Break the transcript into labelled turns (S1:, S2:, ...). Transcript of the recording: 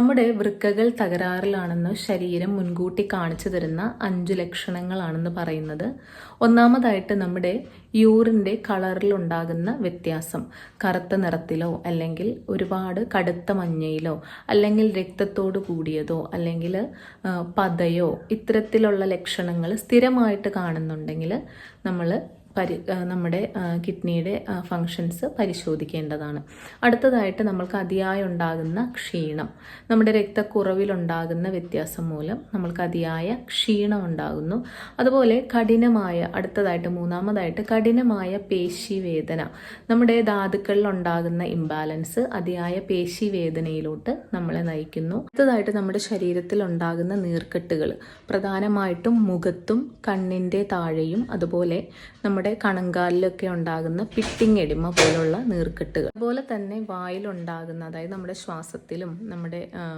S1: നമ്മുടെ വൃക്കകൾ തകരാറിലാണെന്ന് ശരീരം മുൻകൂട്ടി കാണിച്ചു തരുന്ന 5 ലക്ഷണങ്ങളാണെന്ന് പറയുന്നത്. ഒന്നാമതായിട്ട് നമ്മുടെ യൂറിൻ്റെ കളറിലുണ്ടാകുന്ന വ്യത്യാസം, കറുത്ത നിറത്തിലോ അല്ലെങ്കിൽ ഒരുപാട് കടുത്ത മഞ്ഞയിലോ അല്ലെങ്കിൽ രക്തത്തോട് കൂടിയതോ അല്ലെങ്കിൽ പതയോ ഇത്തരത്തിലുള്ള ലക്ഷണങ്ങൾ സ്ഥിരമായിട്ട് കാണുന്നുണ്ടെങ്കിൽ നമ്മൾ നമ്മുടെ കിഡ്നിയുടെ ഫങ്ഷൻസ് പരിശോധിക്കേണ്ടതാണ്. അടുത്തതായിട്ട് നമ്മൾക്ക് അതിയായി ഉണ്ടാകുന്ന ക്ഷീണം, നമ്മുടെ രക്തക്കുറവിലുണ്ടാകുന്ന വ്യത്യാസം മൂലം നമ്മൾക്ക് അതിയായ ക്ഷീണം ഉണ്ടാകുന്നു. അതുപോലെ അടുത്തതായിട്ട് മൂന്നാമതായിട്ട് കഠിനമായ പേശിവേദന, നമ്മുടെ ധാതുക്കളിൽ ഉണ്ടാകുന്ന ഇംബാലൻസ് അതിയായ പേശിവേദനയിലോട്ട് നമ്മളെ നയിക്കുന്നു. അടുത്തതായിട്ട് നമ്മുടെ ശരീരത്തിൽ ഉണ്ടാകുന്ന നീർക്കെട്ടുകൾ, പ്രധാനമായിട്ടും മുഖത്തും കണ്ണിൻ്റെ താഴെയും അതുപോലെ നമ്മുടെ കണങ്കാലിലൊക്കെ ഉണ്ടാകുന്ന പിട്ടിങ് എഡിമ പോലുള്ള നീർക്കെട്ടുകൾ, അതുപോലെ തന്നെ വായിലുണ്ടാകുന്ന, അതായത് നമ്മുടെ ശ്വാസത്തിലും നമ്മുടെ